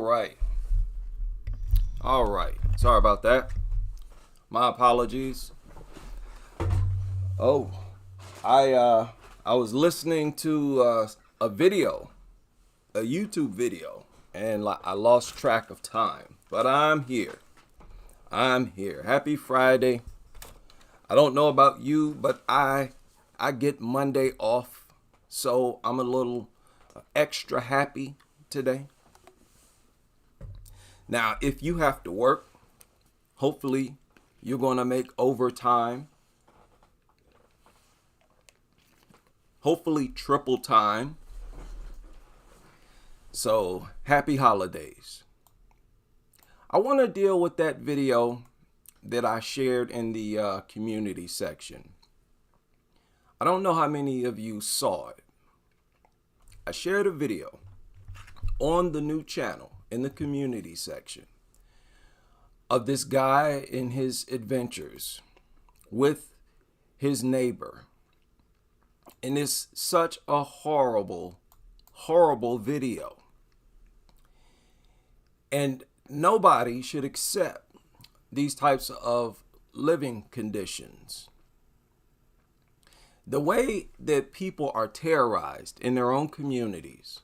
right. All right. Sorry about that. My apologies. Oh, I was listening to a video, a YouTube video, and I lost track of time. But I'm here. I'm here. Happy Friday. I don't know about you, but I get Monday off, so I'm a little extra happy today. Now, if you have to work, hopefully you're going to make overtime. Hopefully triple time. So, happy holidays. I want to deal with that video that I shared in the community section. I don't know how many of you saw it. I shared a video on the new channel in the community section of this guy in his adventures with his neighbor. And it's such a horrible, horrible video. And nobody should accept these types of living conditions. The way that people are terrorized in their own communities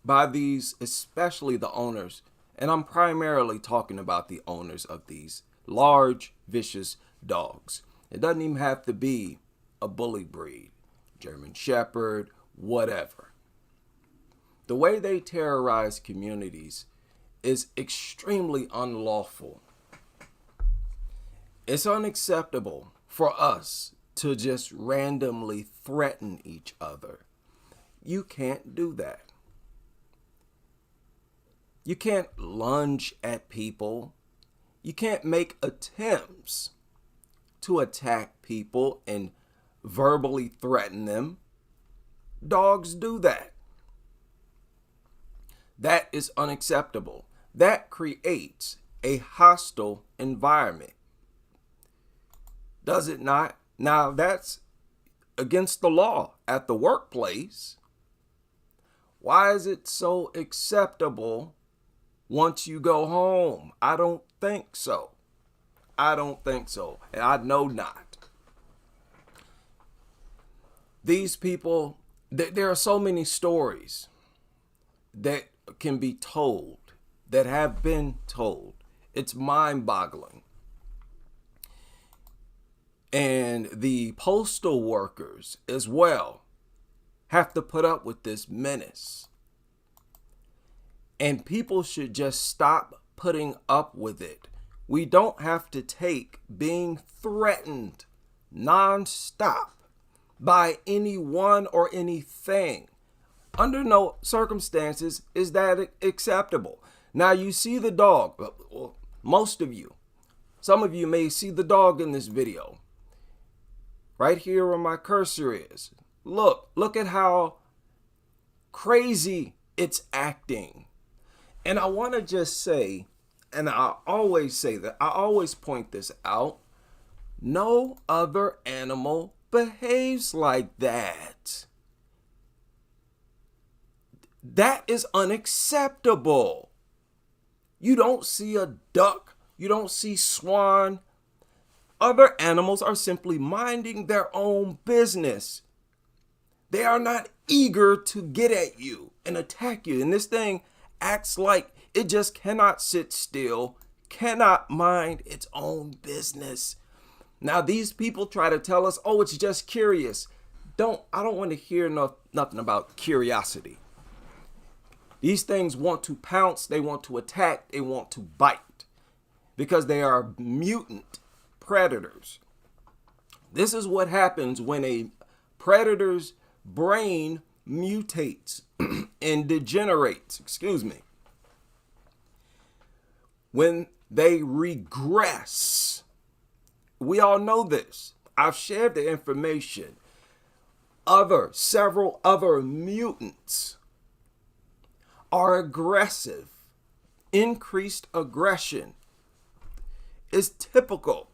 by these, especially the owners, and I'm primarily talking about the owners of these large, vicious dogs. It doesn't even have to be a bully breed, German Shepherd, whatever. The way they terrorize communities is extremely unlawful. It's unacceptable for us to just randomly threaten each other. You can't do that. You can't lunge at people. You can't make attempts to attack people and verbally threaten them. Dogs do that. That is unacceptable. That creates a hostile environment. Does it not? Now, that's against the law at the workplace. Why is it so acceptable once you go home? I don't think so. I don't think so. And I know not. These people, there are so many stories that can be told, that have been told. It's mind-boggling. And the postal workers as well have to put up with this menace. And people should just stop putting up with it. We don't have to take being threatened nonstop by anyone or anything. Under no circumstances is that acceptable. Now you see the dog, well, most of you, some of you may see the dog in this video. Right here where my cursor is. Look at how crazy it's acting. And I want to just say, and I always say that, I always point this out, no other animal behaves like that. That is unacceptable. You don't see a duck. You don't see swan. Other animals are simply minding their own business. They are not eager to get at you and attack you. And this thing acts like it just cannot sit still, cannot mind its own business. Now, these people try to tell us, oh, it's just curious. I don't want to hear nothing about curiosity. These things want to pounce, they want to attack, they want to bite because they are mutant predators. This is what happens when a predator's brain mutates and degenerates, when they regress. We all know this. I've shared the information. Several other mutants are aggressive. Increased aggression is typical,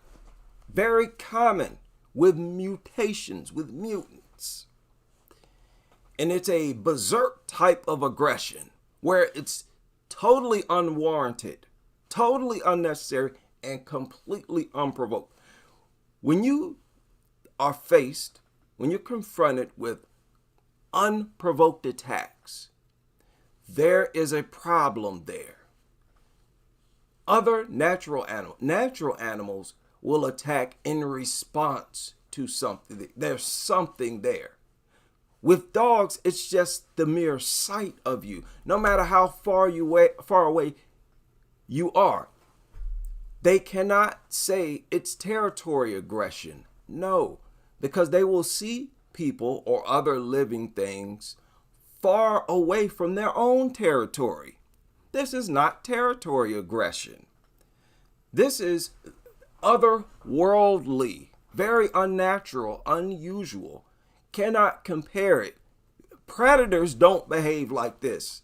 very common with mutations, with mutants. And it's a berserk type of aggression where it's totally unwarranted, totally unnecessary, and completely unprovoked. When you are faced, when you're confronted with unprovoked attacks, there is a problem there. Other natural animals will attack in response to something. There's something there. With dogs, it's just the mere sight of you. No matter how far away you are, they cannot say it's territory aggression. No, because they will see people or other living things far away from their own territory. This is not territory aggression. This is otherworldly, very unnatural, unusual. Cannot compare it. Predators don't behave like this.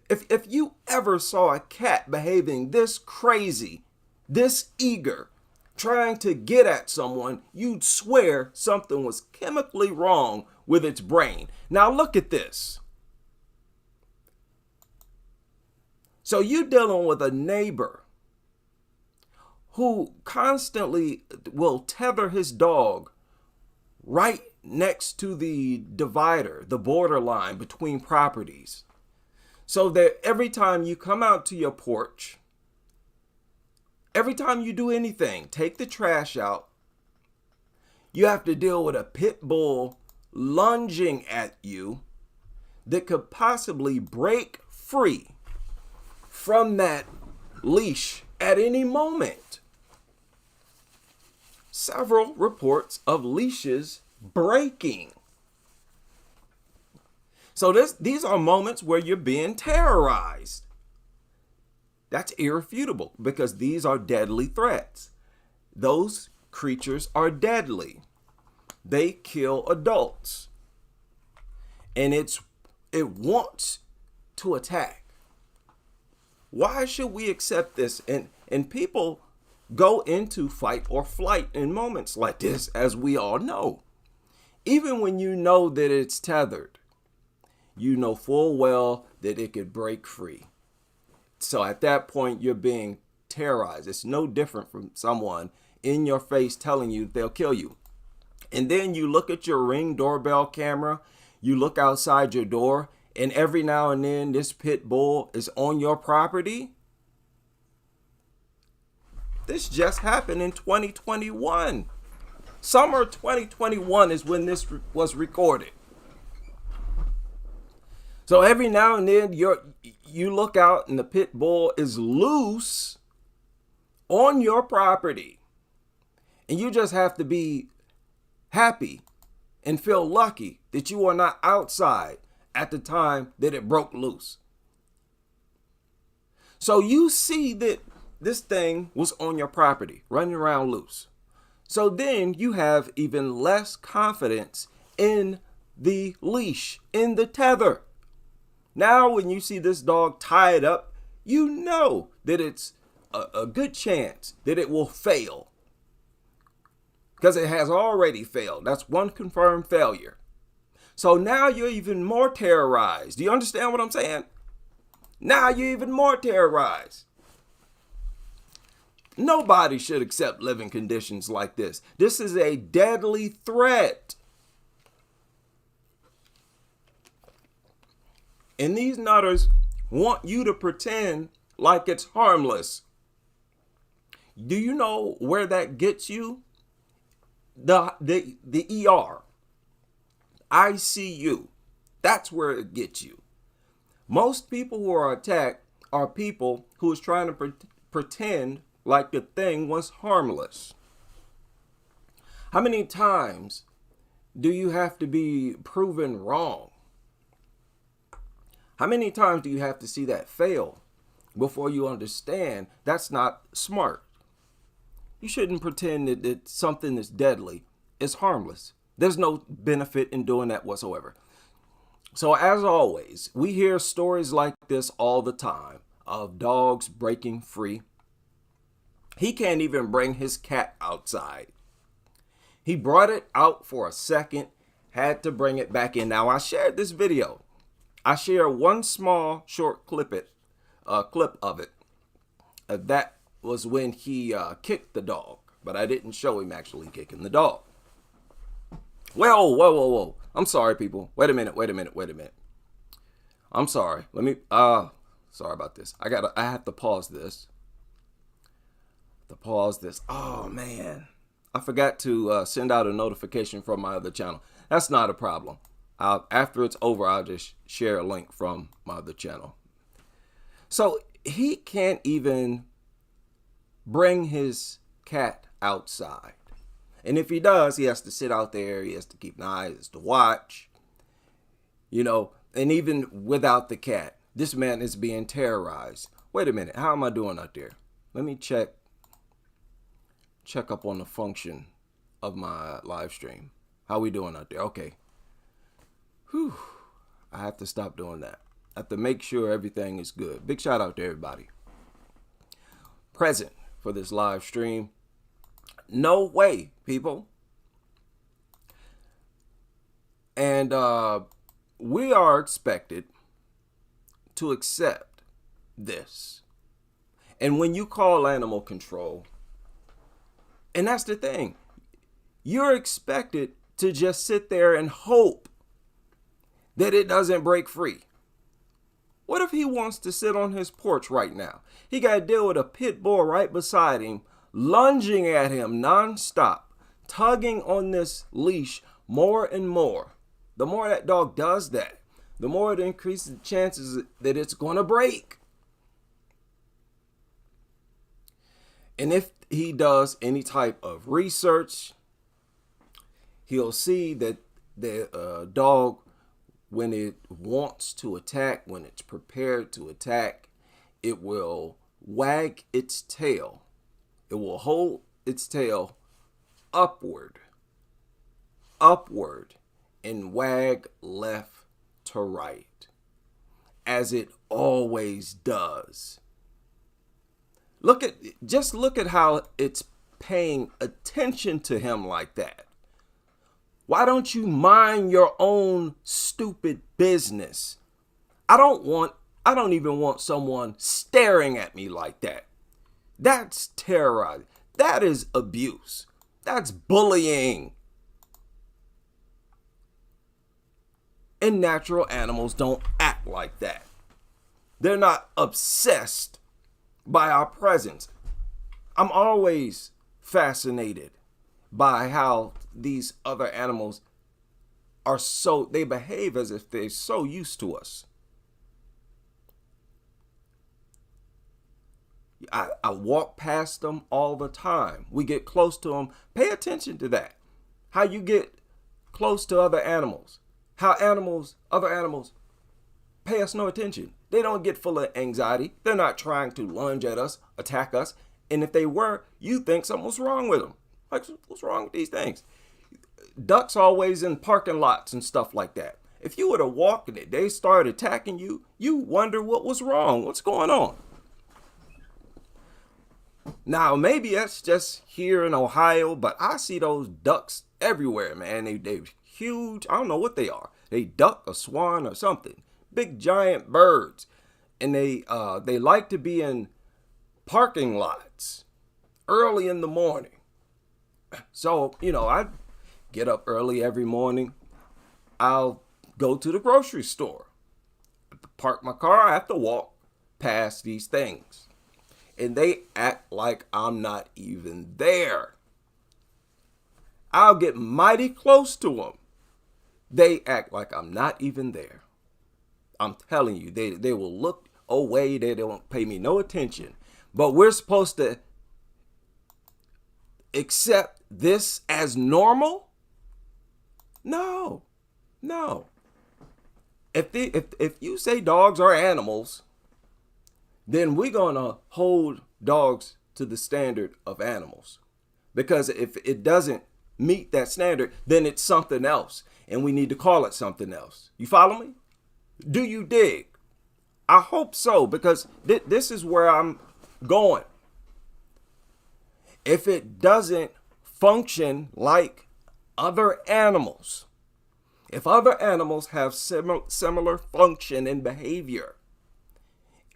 If you ever saw a cat behaving this crazy, this eager, trying to get at someone, you'd swear something was chemically wrong with its brain. Now look at this. So you're dealing with a neighbor who constantly will tether his dog right next to the divider, the borderline between properties. So that every time you come out to your porch, every time you do anything, take the trash out, you have to deal with a pit bull lunging at you that could possibly break free from that leash at any moment. Several reports of leashes breaking. So these are moments where you're being terrorized. That's irrefutable because these are deadly threats. Those creatures are deadly. They kill adults. And it wants to attack. Why should we accept this? And people go into fight or flight in moments like this, as we all know. Even when you know that it's tethered, you know full well that it could break free. So at that point, you're being terrorized. It's no different from someone in your face telling you they'll kill you. And then you look at your Ring doorbell camera, you look outside your door, and every now and then this pit bull is on your property. This just happened in 2021. Summer 2021 is when this was recorded. So every now and then you look out and the pit bull is loose on your property. And you just have to be happy and feel lucky that you are not outside at the time that it broke loose. So you see that this thing was on your property, running around loose. So then you have even less confidence in the leash, in the tether. Now, when you see this dog tied up, you know that it's a good chance that it will fail. Because it has already failed. That's one confirmed failure. So now you're even more terrorized. Do you understand what I'm saying? Now you're even more terrorized. Nobody should accept living conditions like this. This is a deadly threat. And these nutters want you to pretend like it's harmless. Do you know where that gets you? The ER, ICU. That's where it gets you. Most people who are attacked are people who is trying to pretend like the thing was harmless. How many times do you have to be proven wrong? How many times do you have to see that fail before you understand that's not smart? You shouldn't pretend that something that's deadly is harmless. There's no benefit in doing that whatsoever. So as always, we hear stories like this all the time of dogs breaking free. He can't even bring his cat outside. He brought it out for a second, had to bring it back in. Now, I shared this video. I share one small short a clip of it. That was when he kicked the dog, but I didn't show him actually kicking the dog. Whoa. I'm sorry, people. Wait a minute. I'm sorry. Sorry about this. I have to pause this. Oh, man. I forgot to send out a notification from my other channel. That's not a problem. After it's over, I'll just share a link from my other channel. So he can't even bring his cat outside. And if he does, he has to sit out there. He has to keep an eye, he has to watch. And even without the cat, this man is being terrorized. Wait a minute. How am I doing out there? Let me check up on the function of my live stream. How we doing out there? Okay. Whew. I have to stop doing that. I have to make sure everything is good. Big shout out to everybody present for this live stream. No way, people. And we are expected to accept this. And when you call animal control, and that's the thing, you're expected to just sit there and hope that it doesn't break free. What if he wants to sit on his porch right now? He got to deal with a pit bull right beside him, lunging at him nonstop, tugging on this leash more and more. The more that dog does that, the more it increases the chances that it's going to break. And if he does any type of research, he'll see that the dog, when it wants to attack, when it's prepared to attack, it will wag its tail. It will hold its tail upward, and wag left to right, as it always does. Look at how it's paying attention to him like that. Why don't you mind your own stupid business? I don't even want someone staring at me like that. That's terrorizing. That is abuse. That's bullying. And natural animals don't act like that. They're not obsessed by our presence. I'm always fascinated by how these other animals they behave as if they're so used to us. I walk past them all the time. We get close to them. Pay attention to that. How you get close to other animals. How other animals pay us no attention. They don't get full of anxiety. They're not trying to lunge at us, attack us. And if they were, you think something was wrong with them. Like, what's wrong with these things? Ducks always in parking lots and stuff like that. If you were to walk in it, they start attacking you, you wonder what was wrong. What's going on? Now, maybe that's just here in Ohio, but I see those ducks everywhere, man. They're huge. I don't know what they are. They duck, a swan, or something. Big giant birds. And they like to be in parking lots early in the morning. So, I get up early every morning. I'll go to the grocery store. Park my car. I have to walk past these things. And they act like I'm not even there. I'll get mighty close to them. They act like I'm not even there. I'm telling you, they will look away. They don't pay me no attention. But we're supposed to accept this as normal? No. If you say dogs are animals, then we're going to hold dogs to the standard of animals. Because if it doesn't meet that standard, then it's something else. And we need to call it something else. You follow me? Do you dig? I hope so, because this is where I'm going. If it doesn't function like other animals, if other animals have similar function and behavior,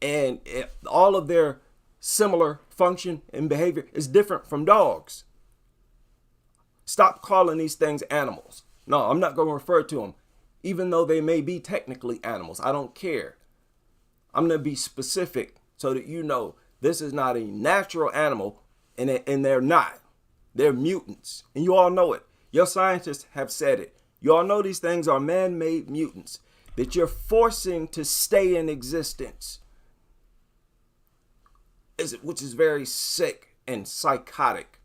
And all of their similar function and behavior is different from dogs. Stop calling these things animals. No, I'm not going to refer to them, even though they may be technically animals. I don't care. I'm going to be specific so that you know this is not a natural animal, and they're not. They're mutants, and you all know it. Your scientists have said it. You all know these things are man-made mutants that you're forcing to stay in existence, which is very sick and psychotic.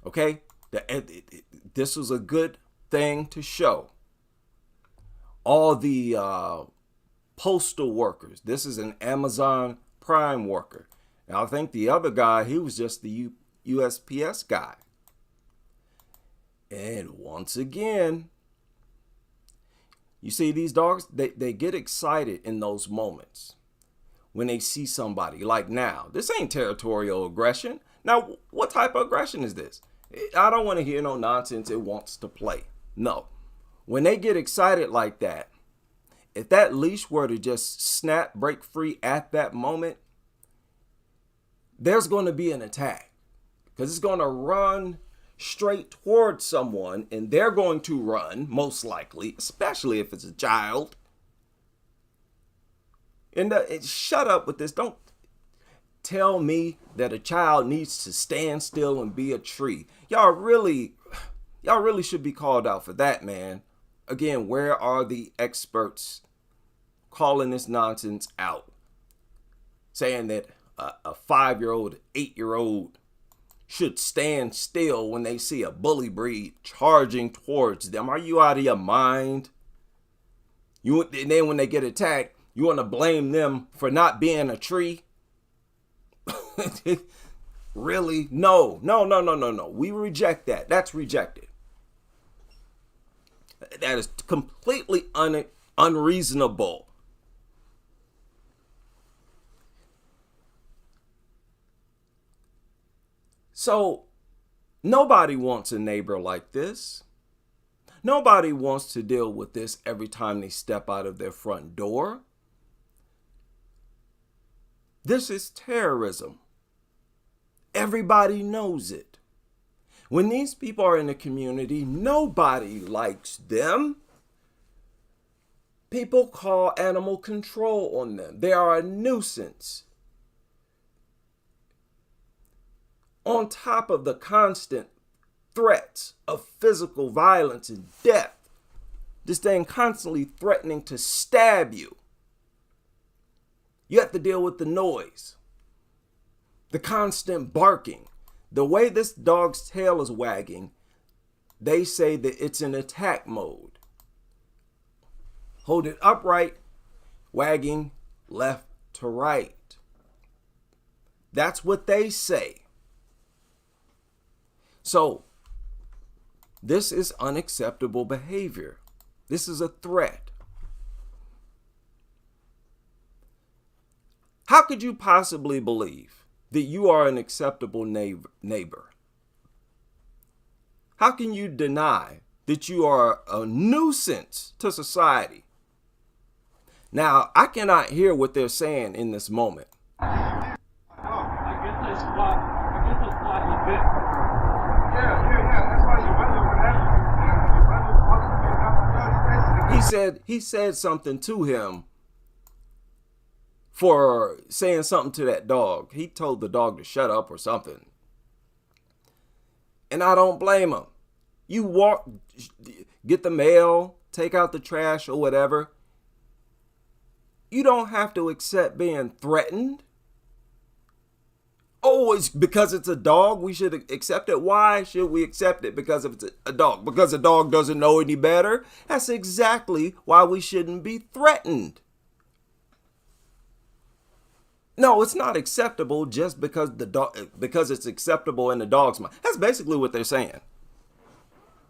Okay? This was a good thing to show. All the postal workers. This is an Amazon Prime worker. Now, I think the other guy, he was just the USPS guy. And once again, you see these dogs, they get excited in those moments when they see somebody. Like now, this ain't territorial aggression. Now, what type of aggression is this? I don't want to hear no nonsense. It wants to play. No. When they get excited like that, if that leash were to just snap, break free at that moment, there's going to be an attack, because it's going to run straight towards someone, and they're going to run, most likely, especially if it's a child. And shut up with this. Don't tell me that a child needs to stand still and be a tree. Y'all really should be called out for that, man. Again, where are the experts calling this nonsense out? Saying that a 5-year-old, 8-year-old should stand still when they see a bully breed charging towards them. Are you out of your mind? And then when they get attacked, you want to blame them for not being a tree? Really? No. We reject that. That's rejected. That is completely unreasonable. So, nobody wants a neighbor like this. Nobody wants to deal with this every time they step out of their front door. This is terrorism. Everybody knows it. When these people are in the community, nobody likes them. People call animal control on them. They are a nuisance. On top of the constant threats of physical violence and death, this thing constantly threatening to stab you. You have to deal with the noise, the constant barking, the way this dog's tail is wagging. They say that it's in attack mode. Hold it upright, wagging left to right. That's what they say. So, this is unacceptable behavior. This is a threat. How could you possibly believe that you are an acceptable neighbor? How can you deny that you are a nuisance to society? Now, I cannot hear what they're saying in this moment. I get this plot a bit. That's why your He said something to him for saying something to that dog. He told the dog to shut up or something. And I don't blame him. You walk, get the mail, take out the trash or whatever. You don't have to accept being threatened. Oh, it's because it's a dog, we should accept it. Why should we accept it because it's a dog? Because a dog doesn't know any better? That's exactly why we shouldn't be threatened. No, it's not acceptable just because because it's acceptable in the dog's mind. That's basically what they're saying.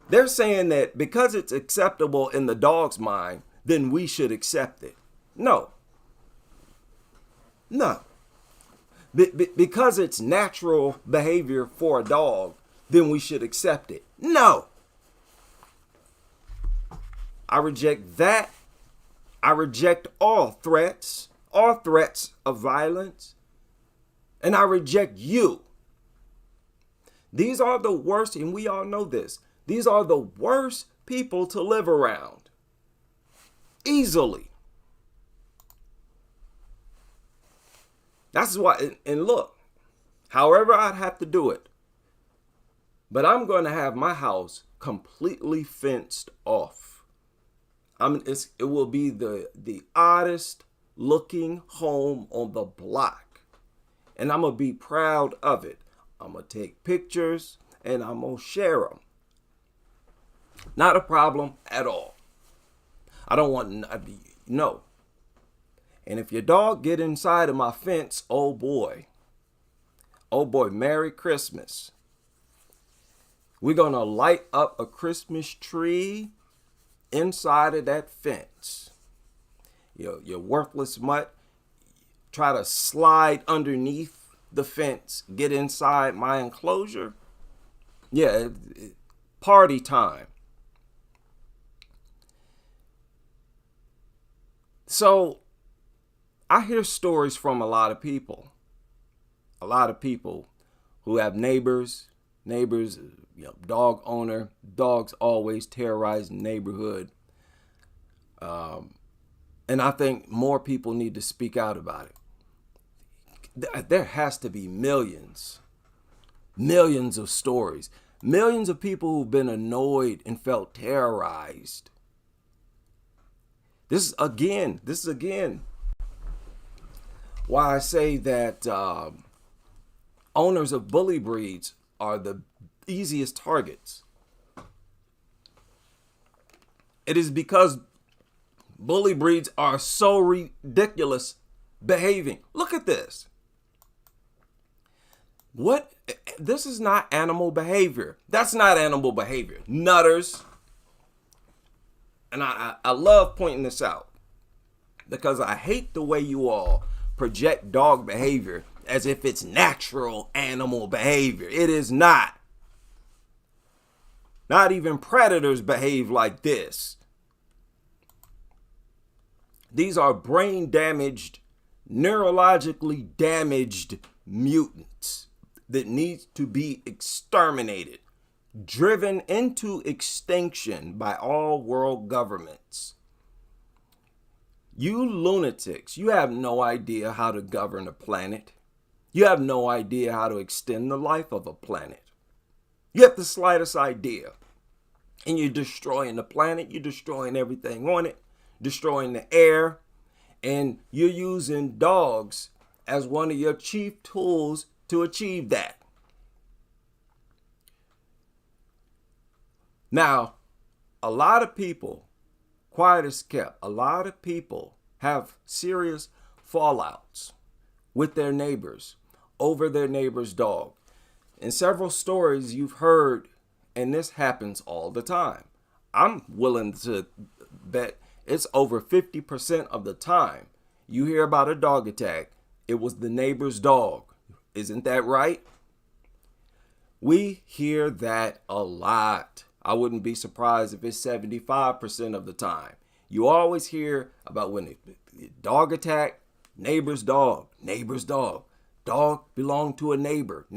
They're saying that because it's acceptable in the dog's mind, then we should accept it. No. Because it's natural behavior for a dog, then we should accept it. No. I reject that I reject all threats of violence, and I reject you. These are the worst, and we all know this. These are the worst people to live around. Easily. That's why, and look, however I'd have to do it, but I'm going to have my house completely fenced off. It will be the oddest looking home on the block, and I'm going to be proud of it. I'm going to take pictures and I'm going to share them. Not a problem at all. I don't want, no. And if your dog get inside of my fence, oh boy, Merry Christmas. We're going to light up a Christmas tree inside of that fence. Your worthless mutt, try to slide underneath the fence, get inside my enclosure. Yeah, party time. So I hear stories from a lot of people who have neighbors, dog owner, dogs always terrorize the neighborhood. And I think more people need to speak out about it. There has to be millions of stories, millions of people who've been annoyed and felt terrorized. This is again why I say that owners of bully breeds are the easiest targets. It is because bully breeds are so ridiculous behaving. Look at this. This is not animal behavior. That's not animal behavior. Nutters. And I love pointing this out because I hate the way you all project dog behavior as if it's natural animal behavior. It is not. Not even predators behave like this. These are brain damaged, neurologically damaged mutants that need to be exterminated, driven into extinction by all world governments. You lunatics, you have no idea how to govern a planet. You have no idea how to extend the life of a planet. You have the slightest idea. And you're destroying the planet, you're destroying everything on it, destroying the air, and you're using dogs as one of your chief tools to achieve that. Now, a lot of people, quiet as kept, a lot of people have serious fallouts with their neighbors over their neighbor's dog. In several stories you've heard, and this happens all the time. I'm willing to bet it's over 50% of the time you hear about a dog attack, it was the neighbor's dog. Isn't that right? We hear that a lot. I wouldn't be surprised if it's 75% of the time. You always hear about when dog attack, neighbor's dog, neighbor's dog. Dog belonged to a neighbor.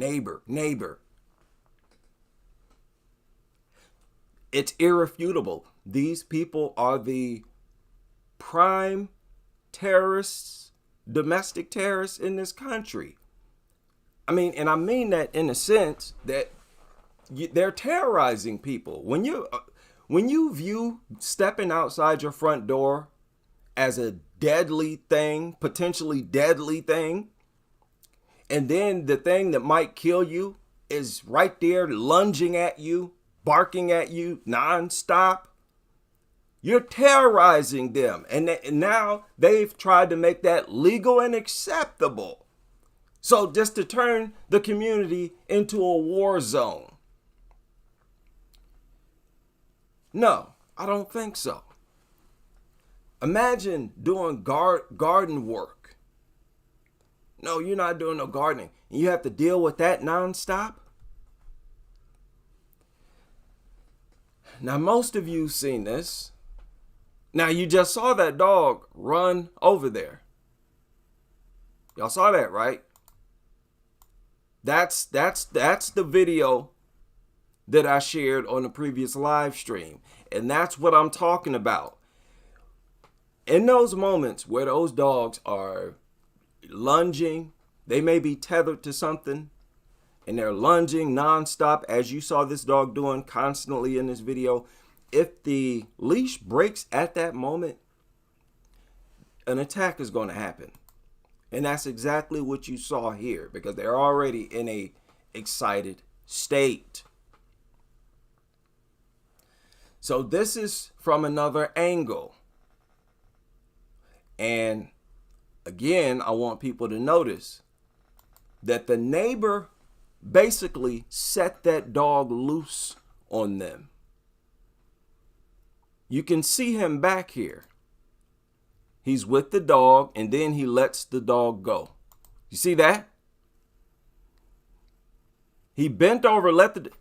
It's irrefutable. These people are the prime terrorists, domestic terrorists in this country. I mean, and I mean that in a sense that they're terrorizing people. When you view stepping outside your front door as a deadly thing, potentially deadly thing, and then the thing that might kill you is right there lunging at you, barking at you nonstop, you're terrorizing them. And now they've tried to make that legal and acceptable. So just to turn the community into a war zone. No, I don't think so. Imagine doing garden work. No, you're not doing no gardening. And you have to deal with that nonstop. Now, most of you seen this. Now you just saw that dog run over there. Y'all saw that, right? That's the video that I shared on the previous live stream. And that's what I'm talking about. In those moments where those dogs are lunging, they may be tethered to something, and they're lunging nonstop, as you saw this dog doing constantly in this video. If the leash breaks at that moment, an attack is going to happen. And that's exactly what you saw here, because they're already in a excited state. So this is from another angle. And again, I want people to notice that the neighbor basically set that dog loose on them. You can see him back here. He's with the dog, and then he lets the dog go. You see that? He bent over,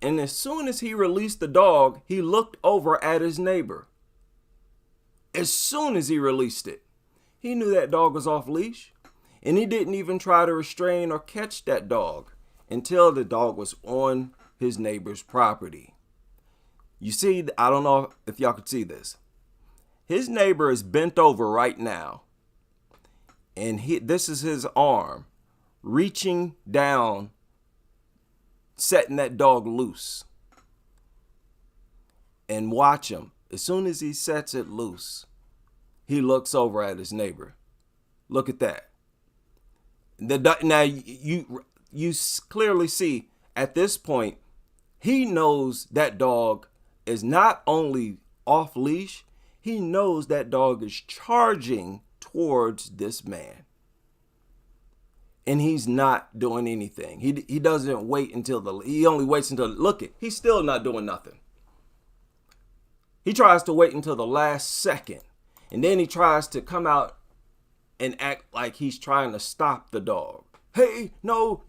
and as soon as he released the dog, he looked over at his neighbor. As soon as he released it, he knew that dog was off leash, and he didn't even try to restrain or catch that dog until the dog was on his neighbor's property. You see, I don't know if y'all could see this. His neighbor is bent over right now, and this is his arm reaching down, setting that dog loose. And watch him. As soon as he sets it loose, he looks over at his neighbor. Look at that. Now you clearly see at this point, he knows that dog is not only off leash, he knows that dog is charging towards this man. And he's not doing anything. He doesn't wait until he only waits until, look it, he's still not doing nothing. He tries to wait until the last second. And then he tries to come out and act like he's trying to stop the dog. Hey, no,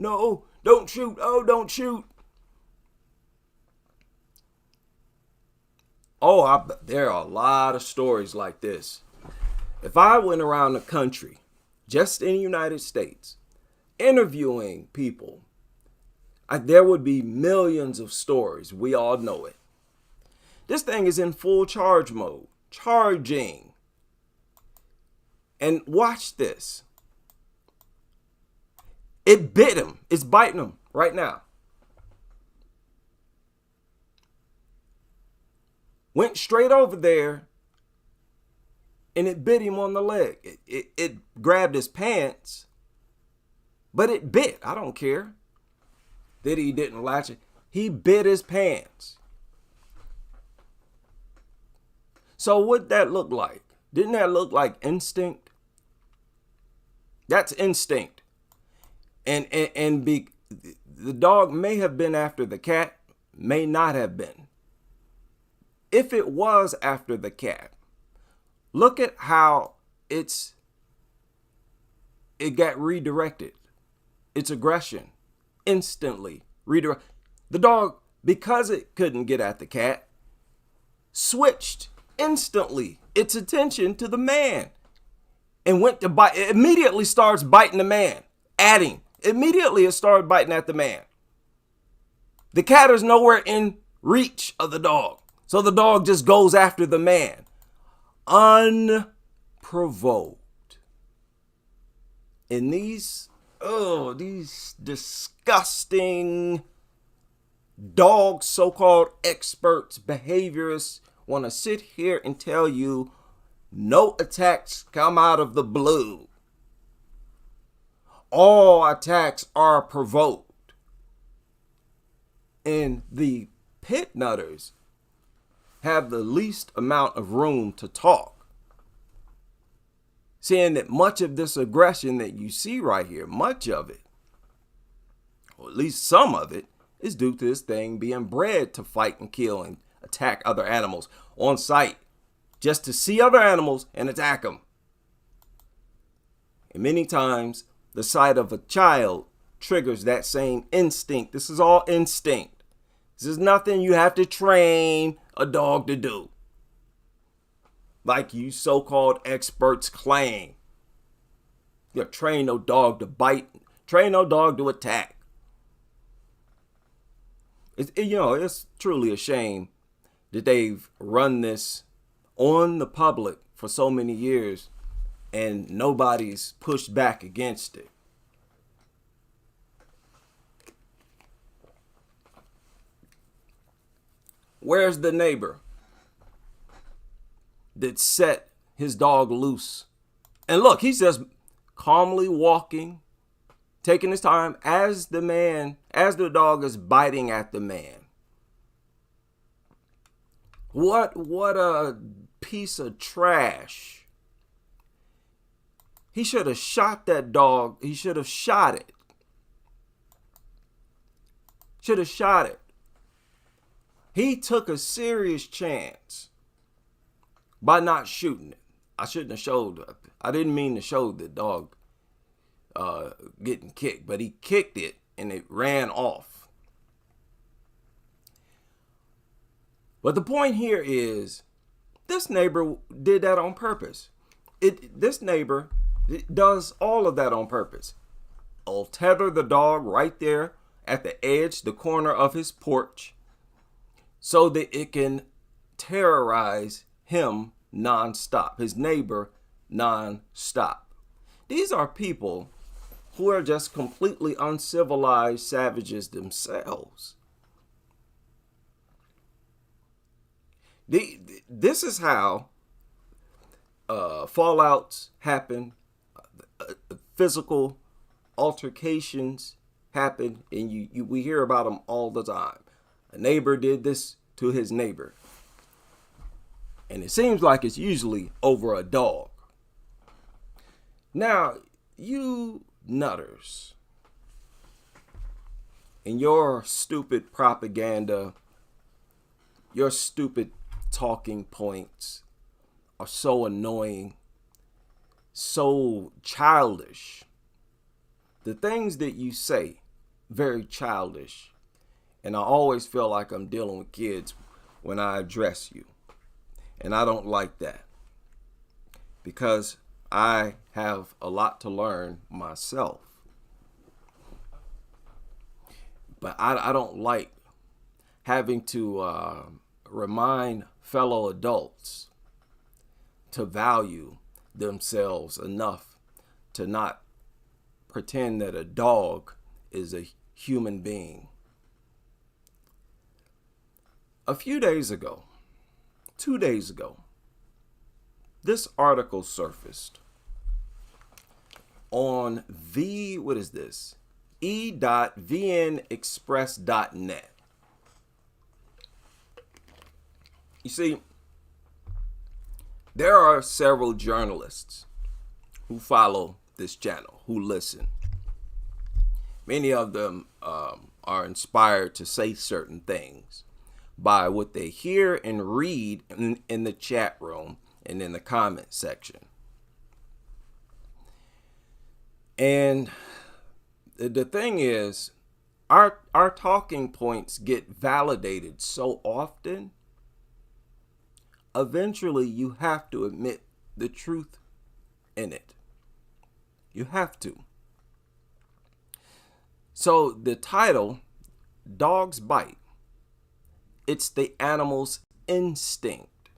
don't shoot. Oh, don't shoot. Oh, there are a lot of stories like this. If I went around the country, just in the United States, interviewing people, there would be millions of stories. We all know it. This thing is in full charge mode, charging. And watch this. It bit him. It's biting him right now. Went straight over there and it bit him on the leg. It grabbed his pants, but it bit. I don't care that he didn't latch it. He bit his pants. So what'd that look like? Didn't that look like instinct? That's instinct. And the dog may have been after the cat, may not have been. If it was after the cat, look at how it got redirected. Its aggression instantly redirect. The dog, because it couldn't get at the cat, switched instantly its attention to the man and went to bite. It immediately starts biting the man, adding. Immediately it started biting at the man. The cat is nowhere in reach of the dog. So the dog just goes after the man, unprovoked. And these disgusting dog so-called experts, behaviorists, want to sit here and tell you no attacks come out of the blue. All attacks are provoked. And the pit nutters have the least amount of room to talk, saying that much of this aggression that you see right here, much of it, or at least some of it, is due to this thing being bred to fight and kill and attack other animals on sight, just to see other animals and attack them. And many times, the sight of a child triggers that same instinct. This is all instinct. This is nothing you have to train a dog to do. like you so-called experts claim. You know, train no dog to bite, train no dog to attack. It's truly a shame that they've run this on the public for so many years and nobody's pushed back against it. Where's the neighbor that set his dog loose? And look, he's just calmly walking, taking his time as the dog is biting at the man. What a piece of trash. He should have shot that dog. He should have shot it. Should have shot it. He took a serious chance by not shooting it. I shouldn't have showed. I didn't mean to show the dog getting kicked, but he kicked it and it ran off. But the point here is, this neighbor did that on purpose. This neighbor does all of that on purpose. I'll tether the dog right there at the edge, the corner of his porch, so that it can terrorize him nonstop, his neighbor nonstop. These are people who are just completely uncivilized savages themselves. This is how fallouts happen, physical altercations happen, and we hear about them all the time. A neighbor did this to his neighbor. And it seems like it's usually over a dog. Now, you nutters, and your stupid propaganda, your stupid talking points are so annoying, so childish. The things that you say, very childish. And I always feel like I'm dealing with kids when I address you. And I don't like that, because I have a lot to learn myself. But I don't like having to remind fellow adults to value themselves enough to not pretend that a dog is a human being. A few days ago, 2 days ago, this article surfaced on e.vnexpress.net. You see, there are several journalists who follow this channel, who listen. Many of them are inspired to say certain things by what they hear and read in the chat room and in the comment section. And the thing is, our talking points get validated so often, eventually you have to admit the truth in it. You have to. So the title, Dogs Bite. It's the animal's instinct.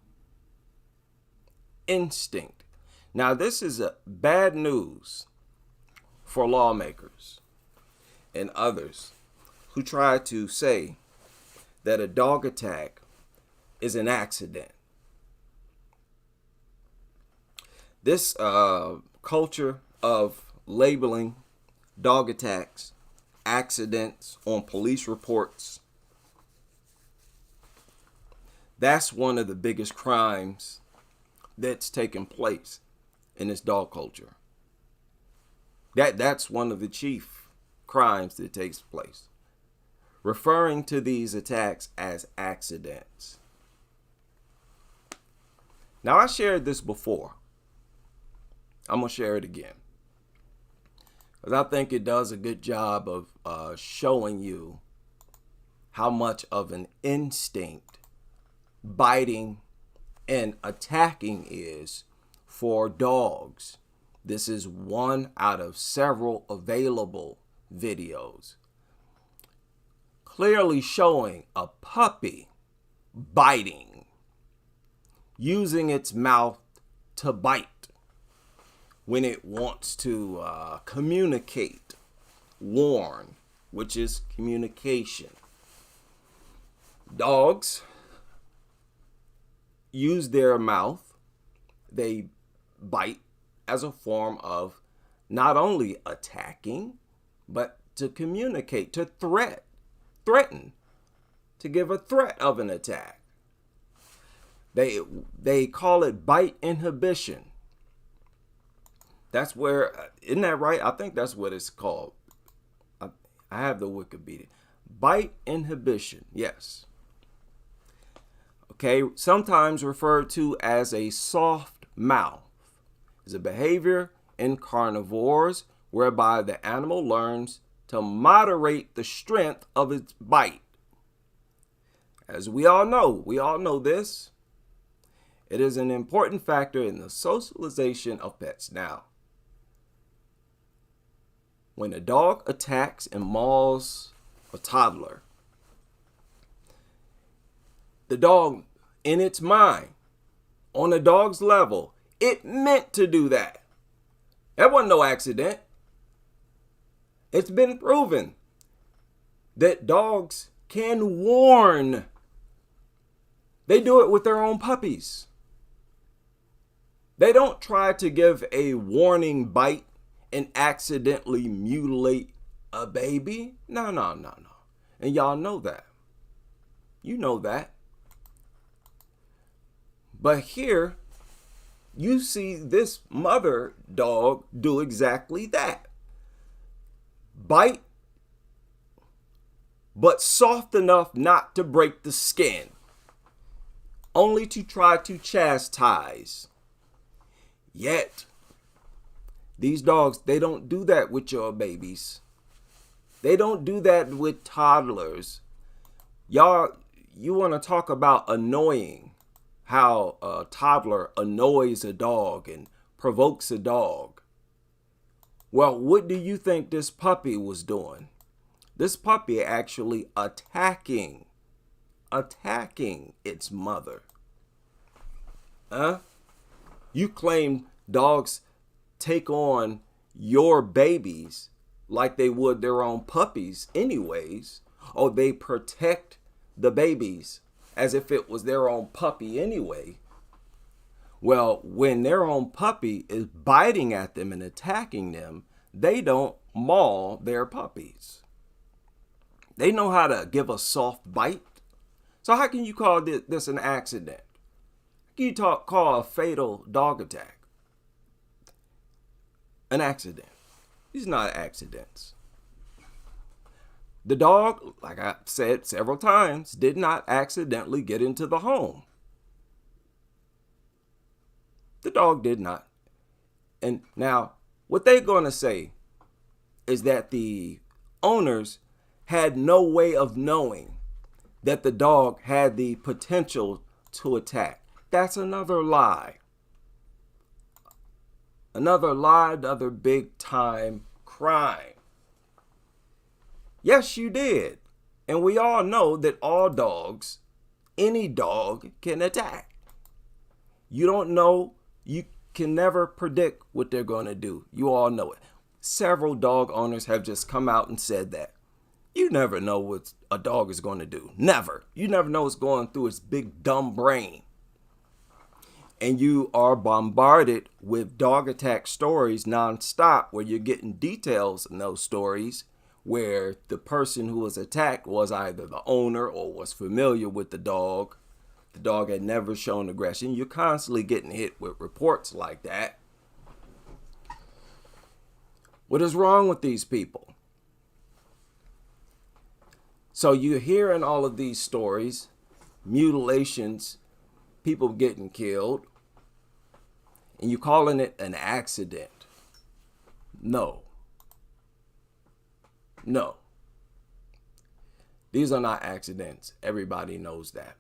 Instinct. Now, this is a bad news for lawmakers and others who try to say that a dog attack is an accident. This culture of labeling dog attacks accidents on police reports, that's one of the biggest crimes that's taken place in this dog culture. That's one of the chief crimes that takes place. Referring to these attacks as accidents. Now, I shared this before. I'm going to share it again, because I think it does a good job of showing you how much of an instinct biting and attacking is for dogs. This is one out of several available videos clearly showing a puppy biting, using its mouth to bite when it wants to communicate, warn, which is communication. Dogs use their mouth, they bite as a form of not only attacking, but to communicate, to threaten, to give a threat of an attack. They call it bite inhibition. That's where, isn't that right? I think that's what it's called. I have the Wikipedia. Bite inhibition, yes. Okay, sometimes referred to as a soft mouth, is a behavior in carnivores whereby the animal learns to moderate the strength of its bite. As we all know this. It is an important factor in the socialization of pets. Now, when a dog attacks and mauls a toddler, the dog, in its mind, on the dog's level, it meant to do that. That wasn't no accident. It's been proven that dogs can warn. They do it with their own puppies. They don't try to give a warning bite and accidentally mutilate a baby. No. And y'all know that. You know that. But here, you see this mother dog do exactly that. Bite, but soft enough not to break the skin. Only to try to chastise. Yet, these dogs, they don't do that with your babies. They don't do that with toddlers. Y'all, you want to talk about annoying, how a toddler annoys a dog and provokes a dog. Well, what do you think this puppy was doing? This puppy actually attacking its mother. You claim dogs take on your babies like they would their own puppies anyways, or they protect the babies as if it was their own puppy anyway. Well, when their own puppy is biting at them and attacking them, they don't maul their puppies. They know how to give a soft bite. So how can you call this an accident? How can you call a fatal dog attack an accident? These are not accidents. The dog, like I said several times, did not accidentally get into the home. The dog did not. And now, what they're going to say is that the owners had no way of knowing that the dog had the potential to attack. That's another lie. Another big time crime. Yes, you did. And we all know that all dogs, any dog can attack. You don't know, you can never predict what they're going to do. You all know it. Several dog owners have just come out and said that. You never know what a dog is going to do. Never. You never know what's going through its big dumb brain. And you are bombarded with dog attack stories nonstop, where you're getting details in those stories where the person who was attacked was either the owner or was familiar with the dog. The dog had never shown aggression. You're constantly getting hit with reports like that. What is wrong with these people? So you're hearing all of these stories, mutilations, people getting killed, and you calling it an accident. No. These are not accidents. Everybody knows that.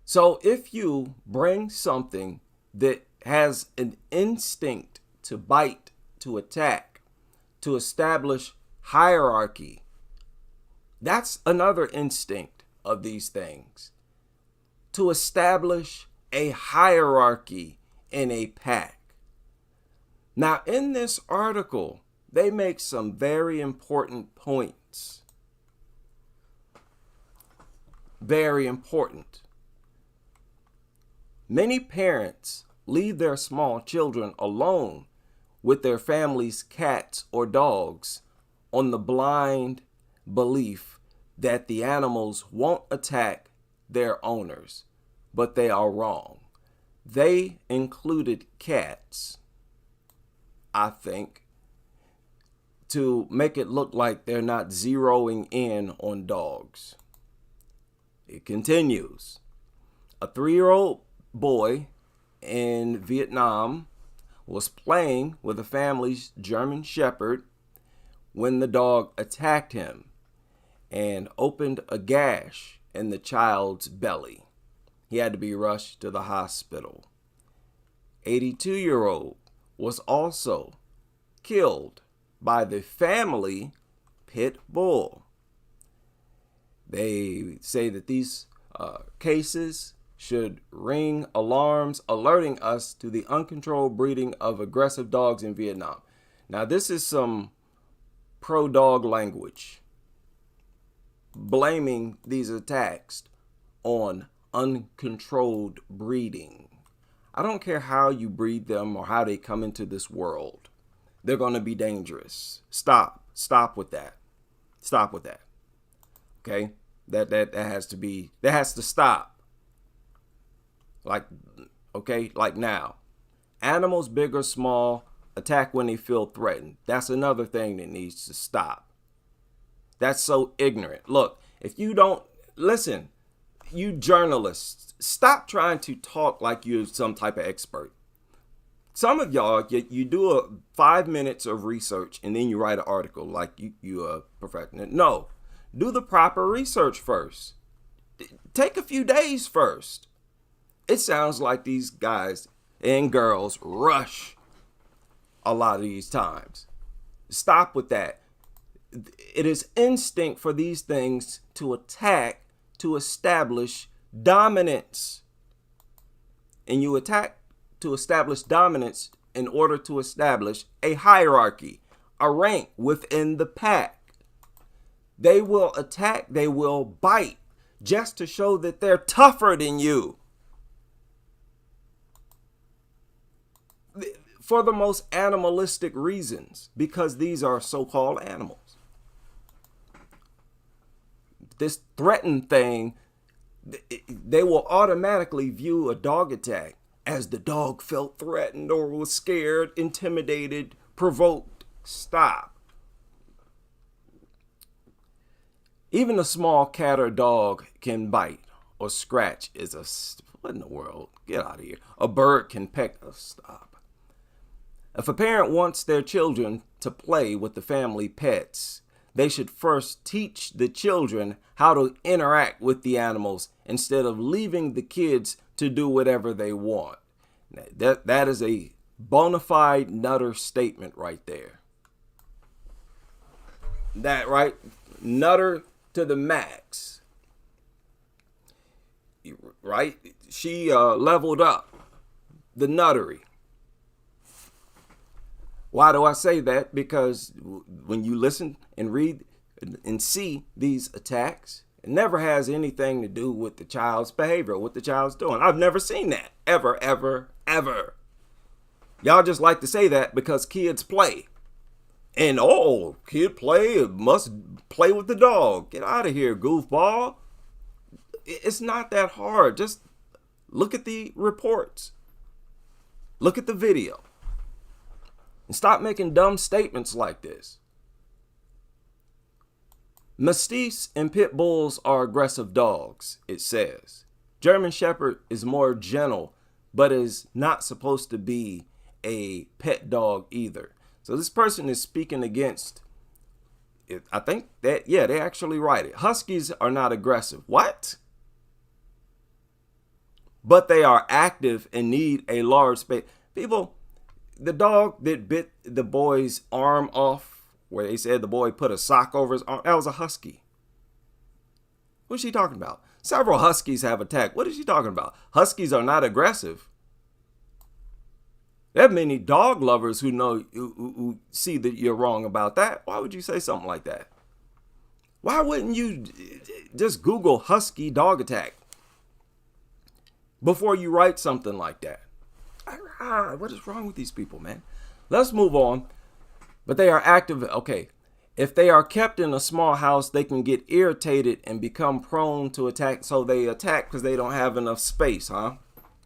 So if you bring something that has an instinct to bite, to attack, to establish hierarchy, that's another instinct of these things. To establish a hierarchy in a pack. Now, in this article, they make some very important points. Very important. Many parents leave their small children alone with their family's cats or dogs on the blind belief that the animals won't attack their owners, but they are wrong. They included cats, I think, to make it look like they're not zeroing in on dogs. It continues. A 3-year-old boy in Vietnam was playing with a family's German Shepherd when the dog attacked him and opened a gash in the child's belly. He had to be rushed to the hospital. 82-year-old was also killed by the family pit bull. They say that these cases should ring alarms alerting us to the uncontrolled breeding of aggressive dogs in Vietnam. Now, this is some pro-dog language, blaming these attacks on uncontrolled breeding. I don't care how you breed them or how they come into this world. They're going to be dangerous. Stop with that. Stop with that. Okay? That has to stop. Like now. Animals, big or small, attack when they feel threatened. That's another thing that needs to stop. That's so ignorant. Look, if you don't listen, you journalists, stop trying to talk like you're some type of expert. Some of y'all, you do 5 minutes of research and then you write an article like you a professional. No, do the proper research first. Take a few days first. It sounds like these guys and girls rush a lot of these times. Stop with that. It is instinct for these things to attack, to establish dominance. And you attack to establish dominance in order to establish a hierarchy, a rank within the pack. They will attack, they will bite, just to show that they're tougher than you. For the most animalistic reasons, because these are so-called animals. This threatened thing, they will automatically view a dog attack as the dog felt threatened or was scared, intimidated, provoked. Stop. Even a small cat or dog can bite or scratch. What in the world? Get out of here. A bird can peck. Stop. If a parent wants their children to play with the family pets, they should first teach the children how to interact with the animals instead of leaving the kids to do whatever they want. That is a bona fide nutter statement right there. That right? Nutter to the max. Right? She leveled up the nuttery. Why do I say that? Because when you listen and read and see these attacks, it never has anything to do with the child's behavior, what the child's doing. I've never seen that. Ever, ever, ever. Y'all just like to say that because kids play. And, kid play, must play with the dog. Get out of here, goofball. It's not that hard. Just look at the reports. Look at the video. And stop making dumb statements like this. Mastiffs and pit bulls are aggressive dogs, it says. German Shepherd is more gentle, but is not supposed to be a pet dog either. So this person is speaking against it. I think that, they actually write it. Huskies are not aggressive. What? but they are active and need a large space. People, the dog that bit the boy's arm off, where they said the boy put a sock over his arm, that was a husky. What's she talking about? Several huskies have attacked. What is she talking about? Huskies are not aggressive. There are many dog lovers who know who see that you're wrong about that. Why would you say something like that? Why wouldn't you just Google husky dog attack before you write something like that? What is wrong with these people, man? Let's move on. But they are active. Okay. If they are kept in a small house, they can get irritated and become prone to attack. So they attack because they don't have enough space, huh?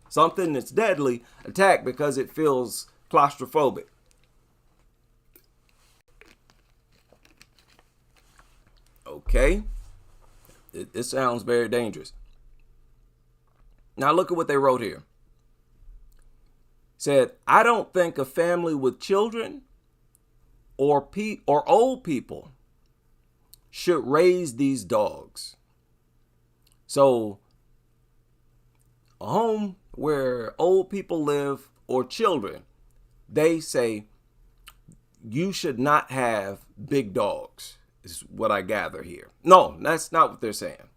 Something that's deadly, attack because it feels claustrophobic. Okay. It sounds very dangerous. Now look at what they wrote here. Said, I don't think a family with children or old people should raise these dogs. So a home where old people live or children, they say you should not have big dogs, is what I gather here. No, that's not what they're saying.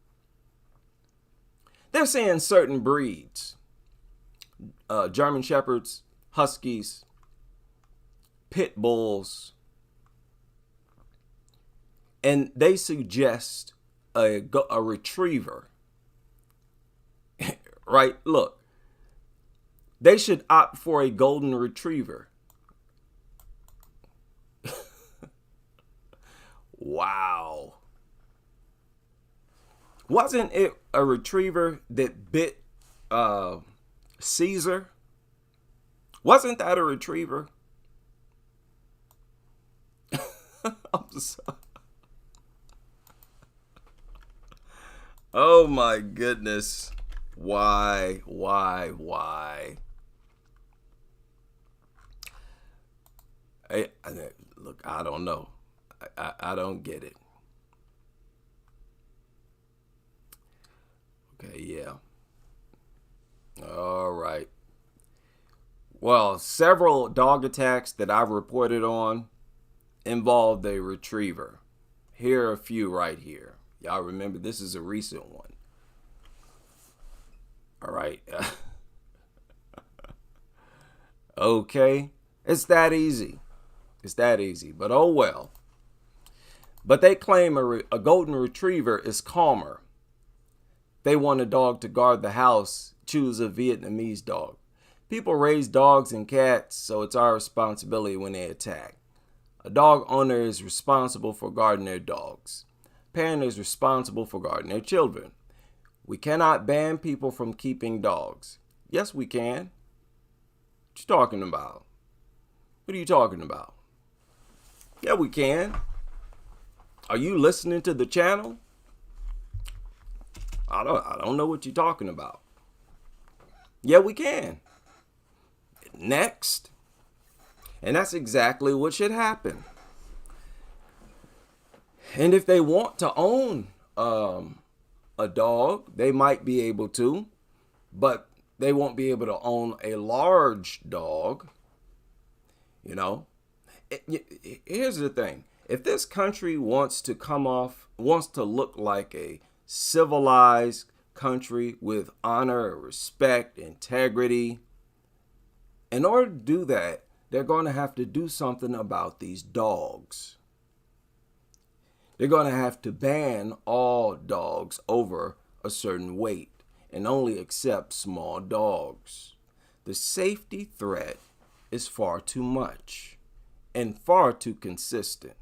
They're saying certain breeds, German Shepherds, Huskies, Pit Bulls, and they suggest a retriever. Right? Look, they should opt for a golden retriever. Wow. Wasn't it a retriever that bit Caesar? Wasn't that a retriever? I'm sorry. Oh my goodness. Why? Look, I don't know. I don't get it. Okay, yeah. All right. Well, several dog attacks that I've reported on involved a retriever. Here are a few right here. Y'all remember, this is a recent one. All right. Okay. It's that easy. But oh well. But they claim a golden retriever is calmer. They want a dog to guard the house. Choose a Vietnamese dog. People raise dogs and cats, so it's our responsibility when they attack. A dog owner is responsible for guarding their dogs. Parent is responsible for guarding their children. We cannot ban people from keeping dogs. Yes, we can. What you talking about? What are you talking about? Yeah, we can. Are you listening to the channel? I don't know what you're talking about. Yeah, we can. Next. And that's exactly what should happen. And if they want to own a dog, they might be able to, but they won't be able to own a large dog. You know, here's the thing. If this country wants to look like a civilized country with honor, respect, integrity, in order to do that, they're going to have to do something about these dogs. They're going to have to ban all dogs over a certain weight and only accept small dogs. The safety threat is far too much and far too consistent.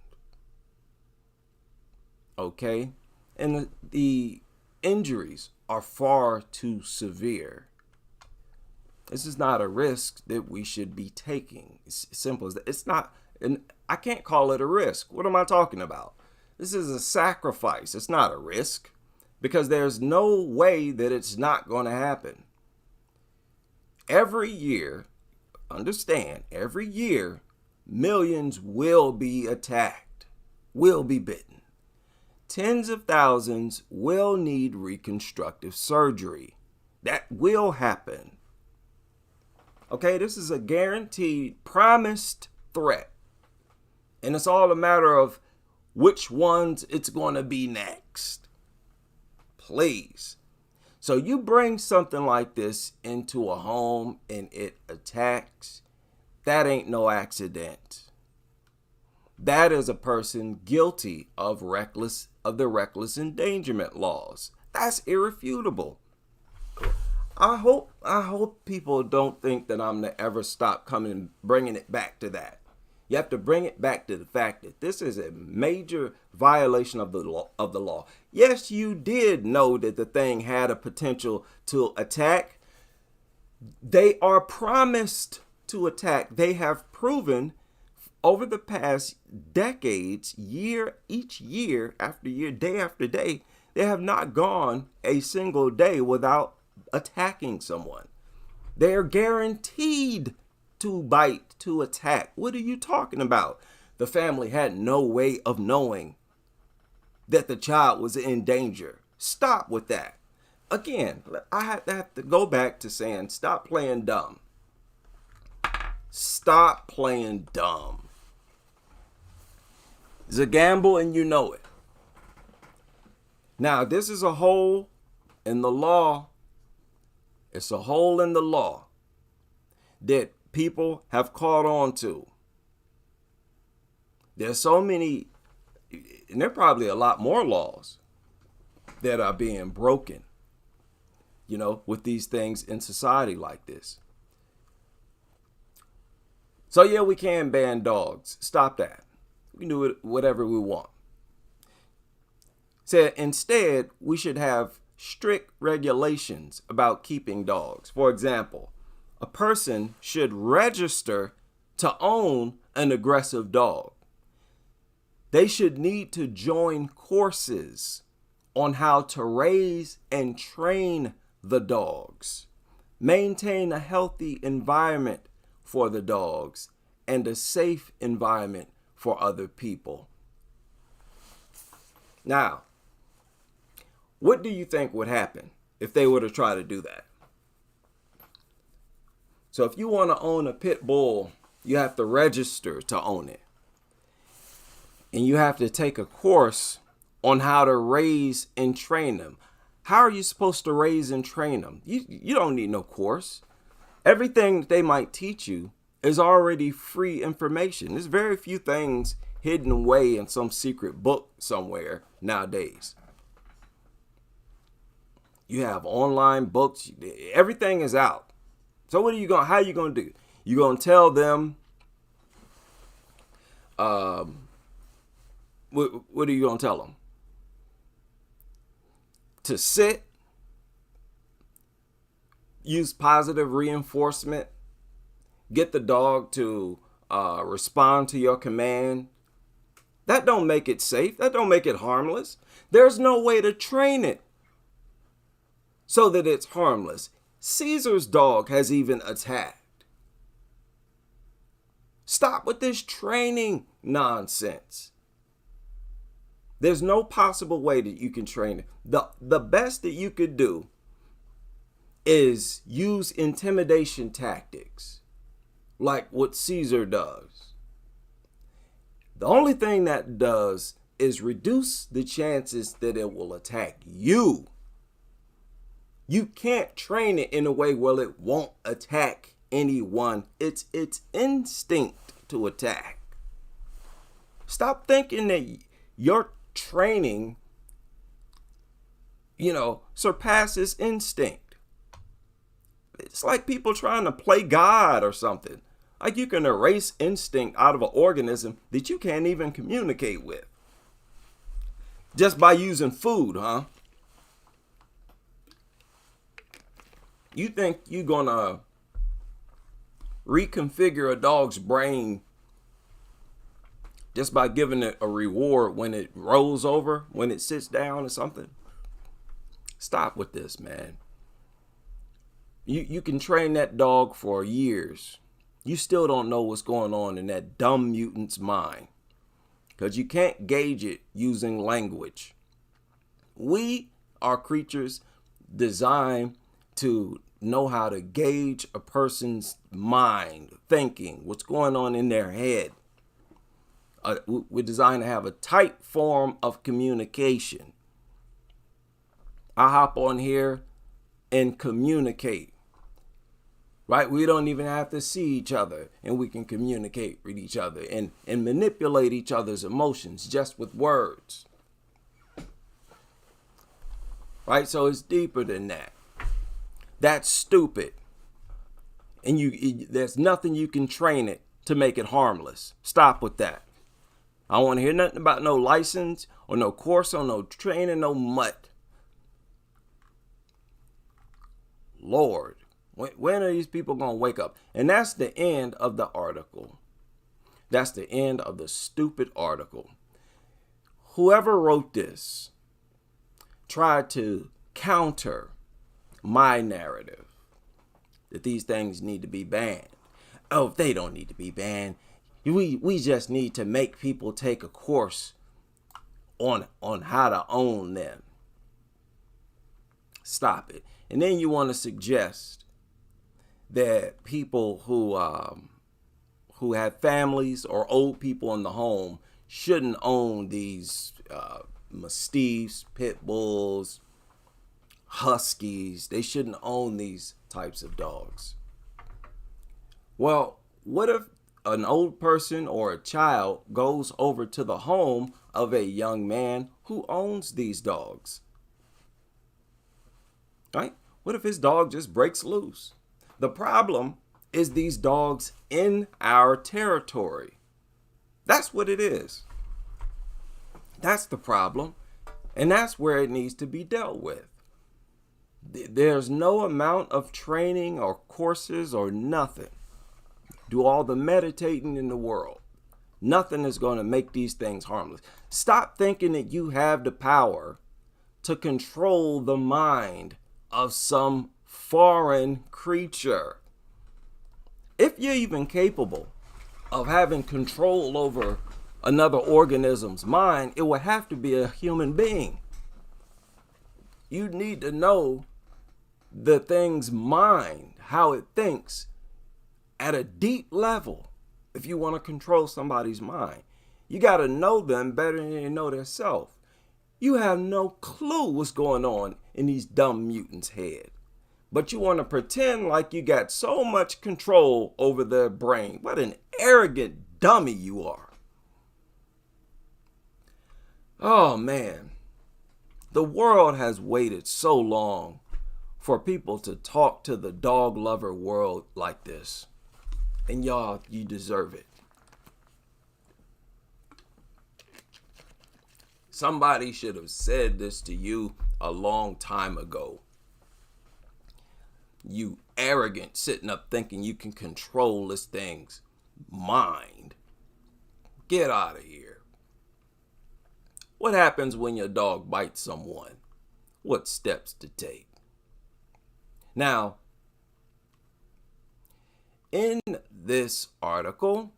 Okay? And the injuries are far too severe. This is not a risk that we should be taking. It's simple as that. It's not, and I can't call it a risk. What am I talking about? This is a sacrifice. It's not a risk because there's no way that it's not going to happen. Every year, understand, every year, millions will be attacked, will be bitten. Tens of thousands will need reconstructive surgery. That will happen. Okay, this is a guaranteed, promised threat. And it's all a matter of which ones it's going to be next. Please. So you bring something like this into a home and it attacks, that ain't no accident. That is a person guilty of the reckless endangerment laws. That's irrefutable. I hope people don't think that I'm to ever stop bringing it back to that. You have to bring it back to the fact that this is a major violation of the law. Yes, you did know that the thing had a potential to attack. They are promised to attack. They have proven over the past decades, each year after year, day after day, they have not gone a single day without attacking someone. They are guaranteed to bite, to attack. What are you talking about? The family had no way of knowing that the child was in danger. Stop with that. Again, I have to go back to saying, stop playing dumb. Stop playing dumb. It's a gamble and you know it. Now, this is a hole in the law. It's a hole in the law that people have caught on to. There's so many, and there are probably a lot more laws that are being broken, with these things in society like this. So yeah, we can ban dogs. Stop that. We can do whatever we want. Said instead, we should have strict regulations about keeping dogs. For example, a person should register to own an aggressive dog. They should need to join courses on how to raise and train the dogs, maintain a healthy environment for the dogs, and a safe environment for other people. Now, what do you think would happen if they were to try to do that? So if you want to own a pit bull, you have to register to own it. And you have to take a course on how to raise and train them. How are you supposed to raise and train them? You don't need no course. Everything that they might teach you is already free information. There's very few things hidden away in some secret book somewhere nowadays. You have online books. Everything is out. So how are you going to do? You're going to tell them, what are you going to tell them? To sit, use positive reinforcement, get the dog to respond to your command. That don't make it safe. That don't make it harmless. There's no way to train it so that it's harmless. Caesar's dog has even attacked. Stop with this training nonsense. There's no possible way that you can train it. The best that you could do is use intimidation tactics, like what Caesar does. The only thing that does is reduce the chances that it will attack you. You can't train it in a way where it won't attack anyone. It's its instinct to attack. Stop thinking that your training, surpasses instinct. It's like people trying to play God or something. Like you can erase instinct out of an organism that you can't even communicate with. Just by using food, huh? You think you're gonna reconfigure a dog's brain just by giving it a reward when it rolls over, when it sits down or something? Stop with this, man. You can train that dog for years. You still don't know what's going on in that dumb mutant's mind because you can't gauge it using language. We are creatures designed to know how to gauge a person's mind, thinking, what's going on in their head. We're designed to have a tight form of communication. I hop on here and communicate, right? We don't even have to see each other, and we can communicate with each other and manipulate each other's emotions just with words, right? So it's deeper than that. That's stupid. And there's nothing you can train it to make it harmless. Stop with that. I don't want to hear nothing about no license or no course or no training, no mutt. Lord, when are these people going to wake up? And that's the end of the article. That's the end of the stupid article. Whoever wrote this tried to counter my narrative that these things need to be banned. Oh, they don't need to be banned. We just need to make people take a course on how to own them. Stop it. And then you want to suggest that people who have families or old people in the home shouldn't own these mastiffs, pit bulls, huskies. They shouldn't own these types of dogs. Well, what if an old person or a child goes over to the home of a young man who owns these dogs? Right? What if his dog just breaks loose? The problem is these dogs in our territory. That's what it is. That's the problem. And that's where it needs to be dealt with. There's no amount of training or courses or nothing. Do all the meditating in the world. Nothing is going to make these things harmless. Stop thinking that you have the power to control the mind of some foreign creature. If you're even capable of having control over another organism's mind, it would have to be a human being. You need to know the thing's mind, how it thinks at a deep level. If you want to control somebody's mind, you got to know them better than they know themselves. You have no clue what's going on in these dumb mutants' head. But you want to pretend like you got so much control over their brain. What an arrogant dummy you are. Oh man, the world has waited so long for people to talk to the dog lover world like this. And y'all, you deserve it. Somebody should have said this to you a long time ago. You arrogant, sitting up thinking you can control this thing's mind. Get out of here. What happens when your dog bites someone? What steps to take? Now, in this article,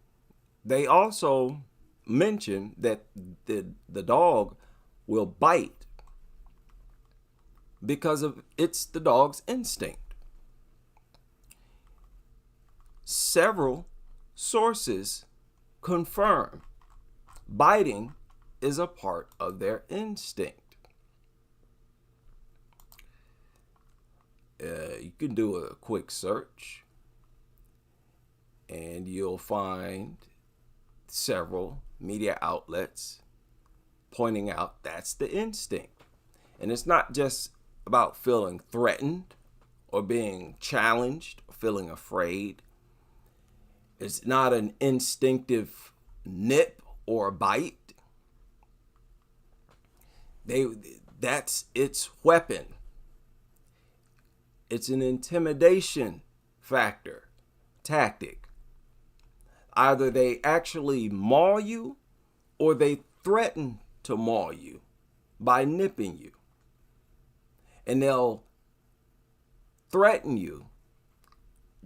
they also mention that the dog will bite because it's the dog's instinct. Several sources confirm biting is a part of their instinct. You can do a quick search and you'll find several media outlets pointing out that's the instinct. And it's not just about feeling threatened or being challenged or feeling afraid. It's not an instinctive nip or bite. That's its weapon. It's an intimidation tactic. Either they actually maul you or they threaten to maul you by nipping you. And they'll threaten you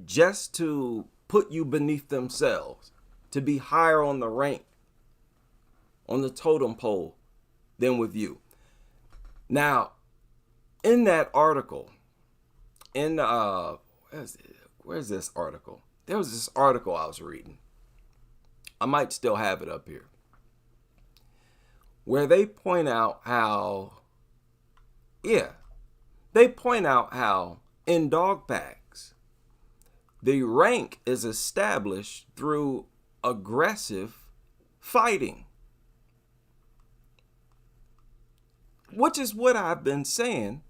just to put you beneath themselves, to be higher on the rank, on the totem pole than with you. Now, in that article, In where's this article? There was this article I was reading. I might still have it up here, where they point out how, in dog packs, the rank is established through aggressive fighting. Which is what I've been saying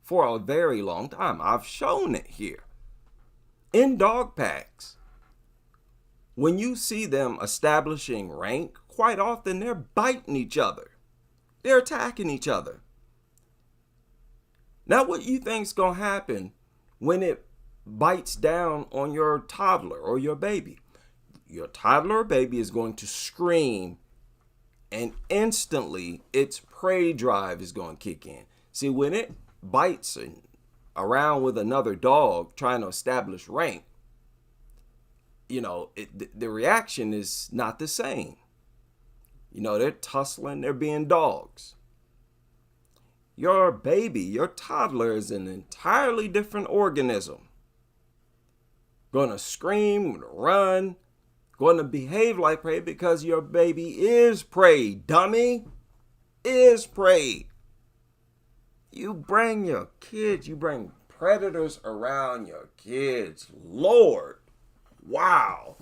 for a very long time. I've shown it here. In dog packs, when you see them establishing rank, quite often they're biting each other. They're attacking each other. Now, what you think's gonna happen when it bites down on your toddler or your baby? Your toddler or baby is going to scream, and instantly its prey drive is going to kick in. See, when it bites around with another dog trying to establish rank, the reaction is not the same. They're tussling, they're being dogs. Your baby, your toddler is an entirely different organism. Gonna scream, run, going to behave like prey because your baby is prey, dummy. Is prey. You bring your kids, you bring predators around your kids. Lord. Wow.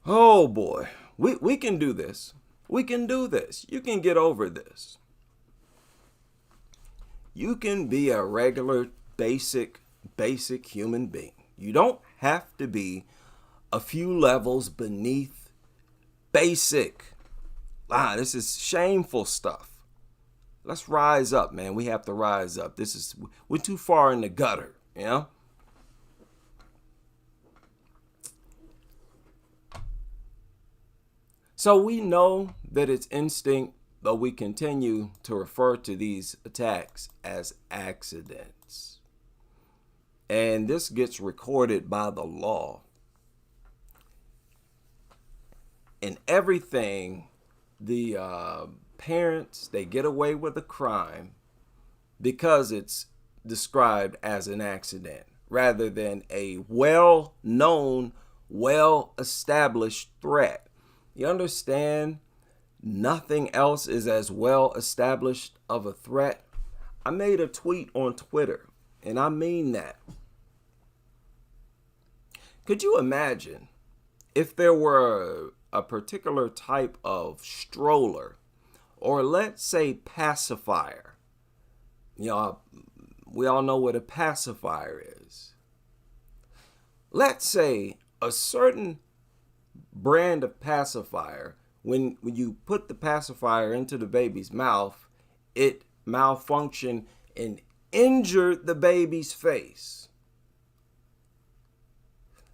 Oh boy. We can do this. We can do this. You can get over this. You can be a regular, basic human being. You don't have to be a few levels beneath basic. This is shameful stuff. Let's rise up, man. We have to rise up. We're too far in the gutter, So we know that it's instinct, but we continue to refer to these attacks as accidents. And this gets recorded by the law. And everything, the parents, they get away with a crime because it's described as an accident rather than a well-known, well-established threat. You understand? Nothing else is as well established of a threat. I made a tweet on Twitter, and I mean that. Could you imagine if there were a particular type of stroller, or let's say pacifier? We all know what a pacifier is. Let's say a certain brand of pacifier, when you put the pacifier into the baby's mouth, it malfunctioned and injured the baby's face.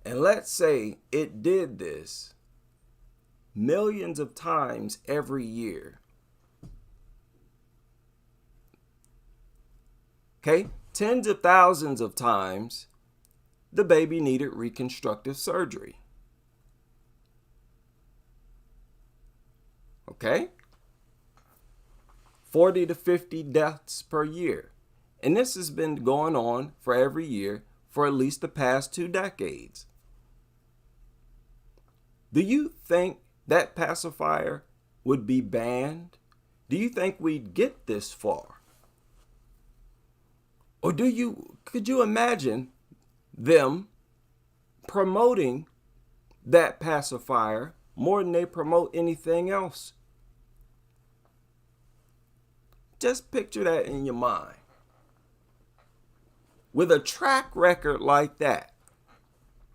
And let's say it did this millions of times every year. Okay, tens of thousands of times the baby needed reconstructive surgery. Okay? 40 to 50 deaths per year. And this has been going on for every year for at least the past 2 decades. Do you think that pacifier would be banned? Do you think we'd get this far? Or could you imagine them promoting that pacifier more than they promote anything else? Just picture that in your mind. With a track record like that,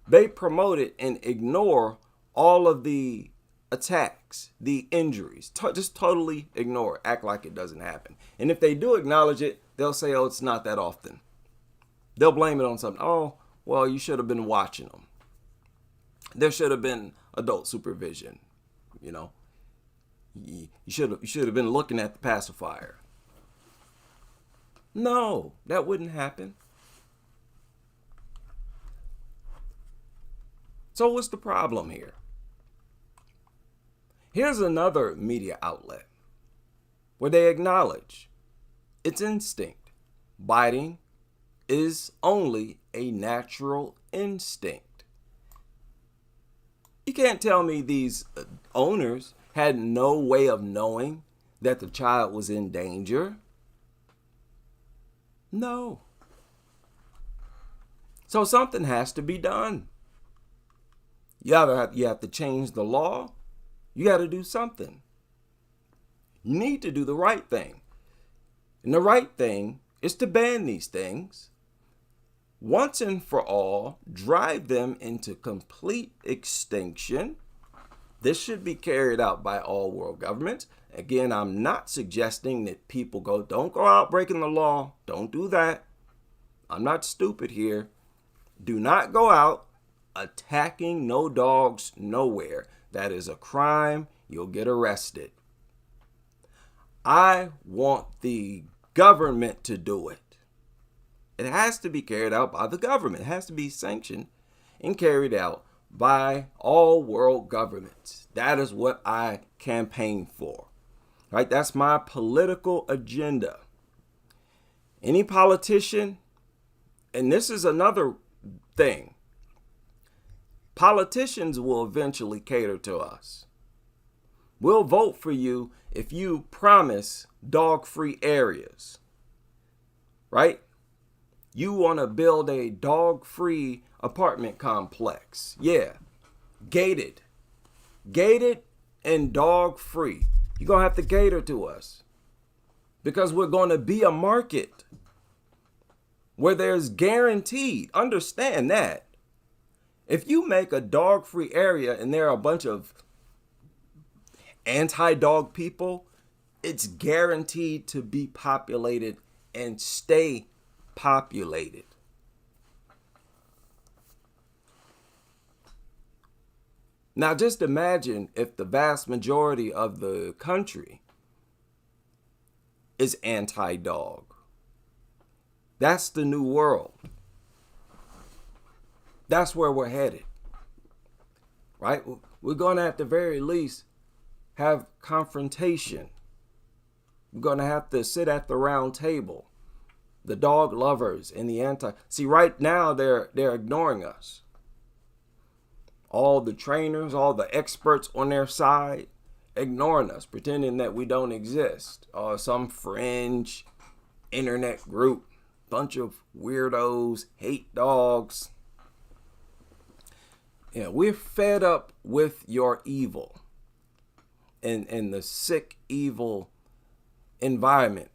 they promote it and ignore all of the attacks, the injuries. Just totally ignore it, act like it doesn't happen. And if they do acknowledge it, they'll say, oh, it's not that often. They'll blame it on something. Oh, well, you should have been watching them. There should have been adult supervision. You should have been looking at the pacifier. No, that wouldn't happen. So what's the problem here? Here's another media outlet where they acknowledge it's instinct, biting, is only a natural instinct. You can't tell me these owners had no way of knowing that the child was in danger. No. So something has to be done. You have to change the law. You got to do something. You need to do the right thing. And the right thing is to ban these things. Once and for all, drive them into complete extinction. This should be carried out by all world governments. Again, I'm not suggesting that people don't go out breaking the law. Don't do that. I'm not stupid here. Do not go out attacking no dogs nowhere. That is a crime. You'll get arrested. I want the government to do it. It has to be carried out by the government. It has to be sanctioned and carried out by all world governments. That is what I campaign for. Right? That's my political agenda. Any politician, and this is another thing, politicians will eventually cater to us. We'll vote for you if you promise dog-free areas, right? You want to build a dog-free apartment complex. Yeah, gated and dog-free. You're going to have to cater to us because we're going to be a market where there's guaranteed, understand that. If you make a dog-free area and there are a bunch of anti-dog people, it's guaranteed to be populated and stay populated. Now just imagine if the vast majority of the country is anti-dog. That's the new world. That's where we're headed, right? We're going to, at the very least, have confrontation. We're going to have to sit at the round table. The dog lovers and the anti. See, right now they're ignoring us. All the trainers, all the experts on their side, ignoring us, pretending that we don't exist. Some fringe internet group, bunch of weirdos, hate dogs. Yeah, we're fed up with your evil and the sick, evil environment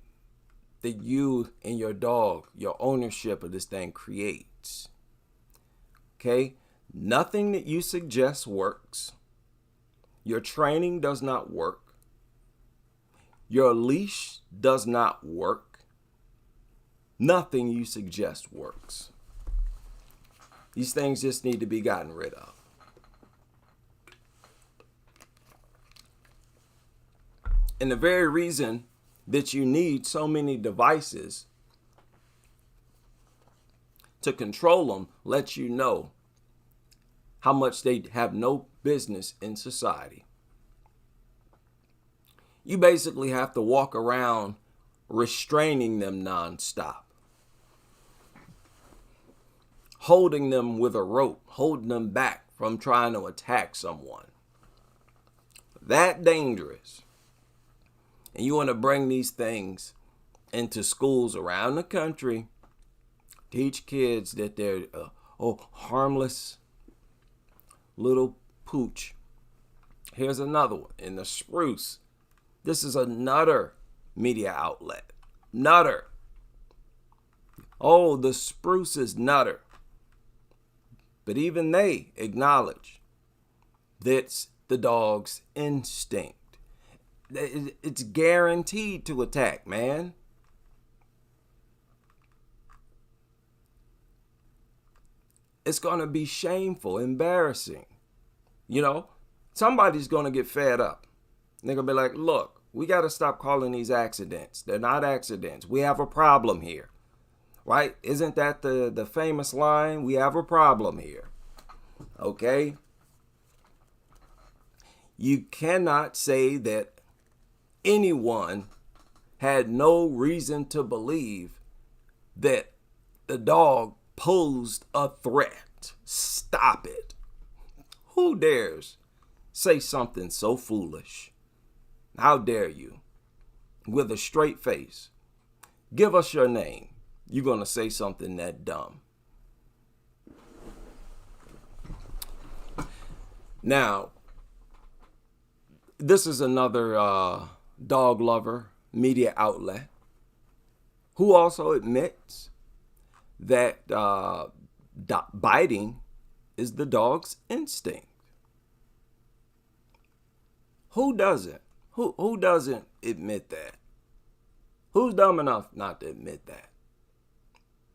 that you and your dog, your ownership of this thing creates. Okay? Nothing that you suggest works. Your training does not work. Your leash does not work. Nothing you suggest works. These things just need to be gotten rid of. And the very reason that you need so many devices to control them lets you know how much they have no business in society. You basically have to walk around restraining them nonstop. Holding them with a rope, holding them back from trying to attack someone. That dangerous. And you want to bring these things into schools around the country, teach kids that they're harmless little pooch. Here's another one in the Spruce. This is another media outlet. Nutter. Oh, the Spruce is nutter. But even they acknowledge that's the dog's instinct. It's guaranteed to attack, man. It's going to be shameful, embarrassing. You know, somebody's going to get fed up. They're going to be like, look, we got to stop calling these accidents. They're not accidents. We have a problem here. Right? Isn't that the famous line? We have a problem here. Okay? You cannot say that anyone had no reason to believe that The dog posed a threat. Stop it. Who dares say something so foolish? How dare you? With a straight face. Give us your name. You're going to say something that dumb. Now, this is another dog lover media outlet who also admits that biting is the dog's instinct. Who doesn't? Who doesn't admit that? Who's dumb enough not to admit that?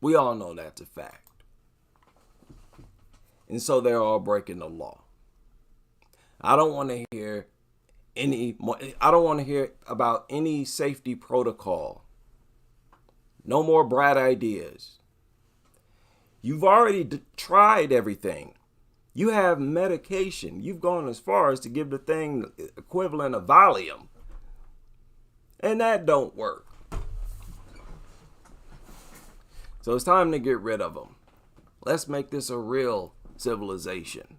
We all know that's a fact. And so they're all breaking the law. I don't want to hear I don't want to hear about any safety protocol. No more bright ideas. You've already tried everything. You have medication. You've gone as far as to give the thing the equivalent of Valium. And that don't work. So it's time to get rid of them. Let's make this a real civilization.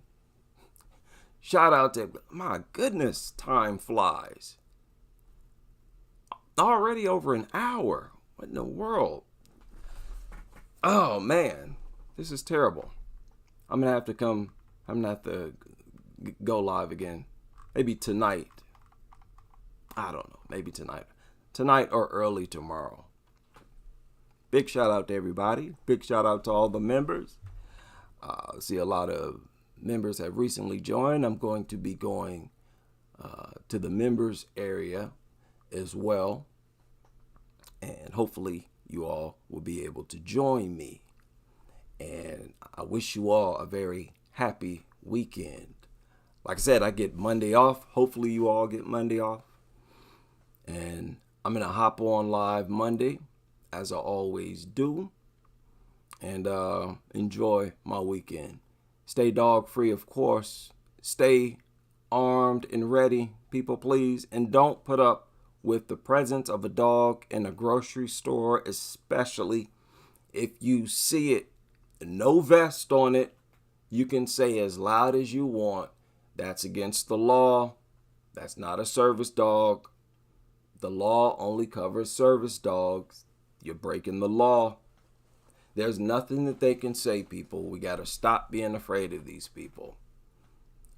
Shout out to, my goodness, time flies. Already over an hour. What in the world? Oh man, this is terrible. I'm gonna have to go live again. Maybe tonight. I don't know, maybe tonight. Tonight or early tomorrow. Big shout out to everybody. Big shout out to all the members. See a lot of members have recently joined. I'm going to be going to the members area as well. And hopefully you all will be able to join me. And I wish you all a very happy weekend. Like I said, I get Monday off. Hopefully you all get Monday off. And I'm going to hop on live Monday, as I always do. And enjoy my weekend. Stay dog free, of course. Stay armed and ready, people, please. And don't put up with the presence of a dog in a grocery store, especially if you see it, no vest on it. You can say as loud as you want, that's against the law. That's not a service dog. The law only covers service dogs. You're breaking the law. There's nothing that they can say, people. We got to stop being afraid of these people.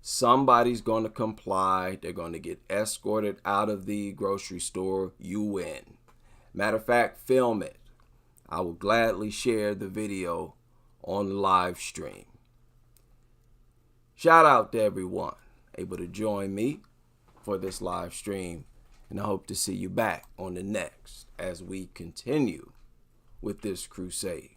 Somebody's going to comply. They're going to get escorted out of the grocery store. You win. Matter of fact, film it. I will gladly share the video on the live stream. Shout out to everyone able to join me for this live stream. And I hope to see you back on the next as we continue with this crusade.